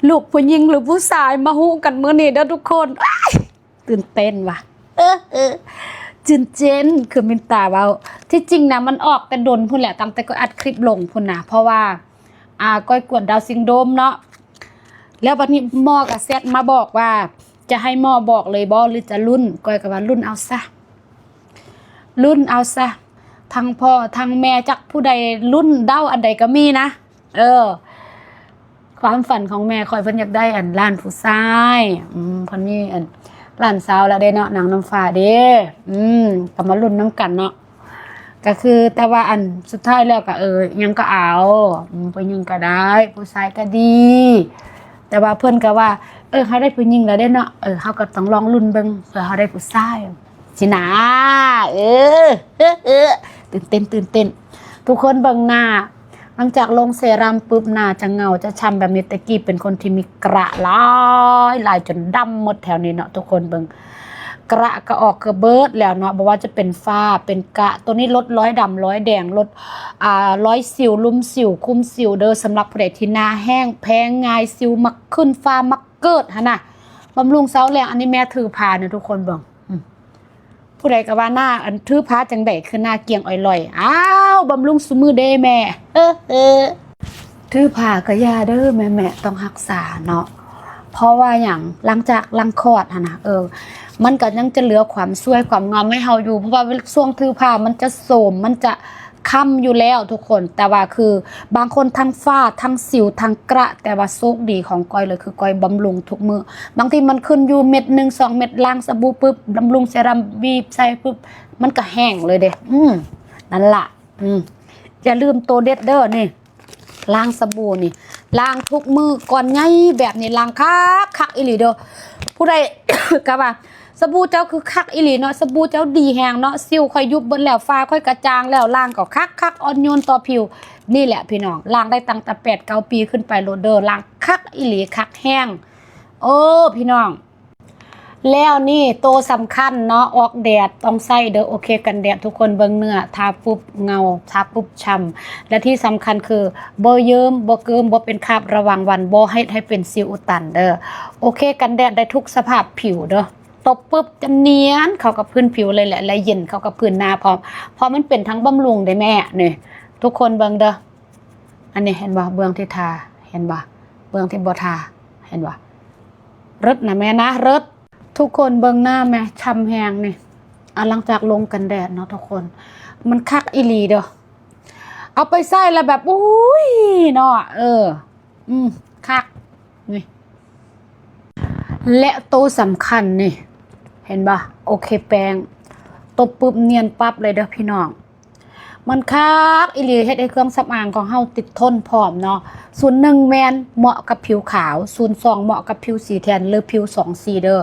ลูกผู้หญิงหรือผู้ชายมาฮู้กันมื้อนี้เด้อทุกคนตื่นเต้นว่ะตื่นเต้นคือมินตาเว้าที่จริงนะมันออกแต่ดนพุ่นแหละตั้งแต่ก็อัดคลิปลงพุ่นน่ะเพราะว่าก้อยกวดดาวซินโดรมเนาะแล้วบัดนี้หมอก็แซดมาบอกว่าจะให้หมอบอกเลยบ่หรือจะรุ่นก้อยก็ว่ารุ่นเอาซะรุ่นเอาซะทั้งพ่อทั้งแม่จักผู้ใดรุ่นเด้าอันใดก็มีนะความฝันของแม่คอยเพิ่นอยากได้อันล้านผู้ชายเพิ่นมีอันล้านสาวแล้วได้เนาะนางน้ำฟ้าเด้ก็มารุ่นน้ำกันเนาะก็คือแต่ว่าอันสุดท้ายแล้วก็ยังก็เอาผู้หญิงก็ได้ผู้ชายก็ดีแต่ว่าเพิ่นก็ว่าเฮาได้ผู้หญิงแล้วได้เนาะเฮาก็ต้องลองรุ่นเบิ่งเผื่อเฮาได้ผู้ชายสินะตื่นเต้นทุกคนเบิ่งหน้าหลังจากลงเซรั่มปุ๊บหน้าจะเงาจะช้ำแบบนี้ตะกี้เป็นคนที่มีกระลายจนดำหมดแถวนี้เนาะทุกคนเบิ่งกระก็ออกกระเบิดแล้วเนาะบอกว่าจะเป็นฝ้าเป็นกระตัวนี้ลดร้อยดำร้อยแดงลดร้อยสิวลุ่มสิวคุมสิวเด้อสำหรับผู้ใดที่หน้าแห้งแพ้ง่ายสิวมักขึ้นฝ้ามักเกิดหั่นน่ะบำรุงเซาแรงอันนี้แม่ถือพาเนี่ยทุกคนเบิ่งผู้ใดก็ว่าหน้าอันถือพาจังได๋คือหน้าเกียงอ่อยลอยบำรุงซุมือเด้แม่ถือพาก็อย่าเด้อแม่ต้องรักษาเนาะเพราะว่าอย่างหลังจากลังคลอดหั่นน่ะมันก็ยังจะเหลือความสวยความงามให้เฮาอยู่เพราะว่าช่วงถือผ้ามันจะโสมมันจะค่ำอยู่แล้วทุกคนแต่ว่าคือบางคนทั้งฝ้าทั้งสิวทั้งกระแต่ว่าโชคดีของก้อยเลยคือก้อยบำรุงทุกมื้อบางทีมันขึ้นอยู่เม็ด1 2เม็ดล้างสบู่ปึ๊บบำรุงเซรั่มบีบใส่ปึ๊บมันก็แห้งเลยเด้นั่นล่ะอย่าลืมตัวเด็ดเด้อนี่ล้างสบู่นี่ล้างทุกมื้อก่อนไงแบบนี้ล้างคักอีหลีเด้อผู้ใด ก็ว่าสบู่เจ้าคือคักอีหลีเนาะสบู่เจ้าดีแฮงเนาะสิวค่อยยุบเบิดแล้วฟ้าค่อยกระจ่างแล้วล้างก็คักอ่อนโยนต่อผิวนี่แหละพี่น้องล้างได้ตั้งแต่8-9 ปีขึ้นไปโลดเด้อล้างคักอีหลีคักแห้งพี่น้องแล้วนี่โตสำคัญเนาะออกแดดต้องใส่เด้อโอเคกันแดดทุกคนเบิ่งเนื้อทาปุ๊บเงาทาปุ๊บฉ่ำและที่สำคัญคือบ่เยิ้มบ่เกิมบ่เป็นคราบระหว่างวันบ่ให้เป็นสิวอุดตันเด้อโอเคกันแดดได้ทุกสภาพผิวเด้อตบปุ๊บจะเนียนเข้ากับพื้นผิวเลยแหละและเย็นเข้ากับพื้นหน้าพร้อมเพราะมันเป็นทั้งบำรุงได้แม่นี่ทุกคนเบิ่งเด้ออันนี้เห็นบ่เบื้องที่ทาเห็นบ่เบื้องที่บ่ทาเห็นบ่รสนะแม่นะรสทุกคนเบิ่งหน้าแม่ช้ำแฮงนี่หลังจากลงกันแดดเนาะทุกคนมันคักอีหลีเด้อเอาไปใส่แล้วแบบอุ้ยเนาะคักนี่และโตสำคัญนี่เห็นป่ะโอเคแปรงตบปุ๊บเนียนปั๊บเลยเด้อพี่น้องมันคักอีหลีเฮ็ดให้เครื่องสำอางของเฮาติดทนพร้อมเนาะ01แมนเหมาะกับผิวขาว02เหมาะกับผิวสีแทนหรือผิว2สีเด้อ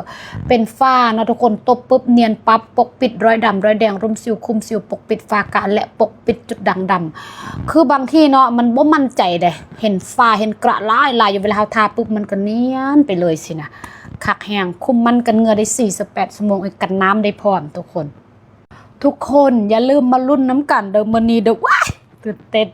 เป็นฝ้าเนาะทุกคนตบปุ๊บเนียนปั๊บปกปิดรอยดำรอยแดงรุมสิวคุมสิวปกปิดฝ้ากระและปกปิดจุดด่างดำคือบางที่เนาะมันบ่มั่นใจเด้เห็นฝ้าเห็นกระลายอยู่เวลาเฮาทาปุ๊บมันก็เนียนไปเลยสินะคักแห้งคุมมันกันเหงื่อได้48 ชั่วโมงกันน้ำได้พร้อมทุกคนอย่าลืมมาลุ้นน้ำกันเด้อมื้อนี้เด้อว้ายตื่นเต้น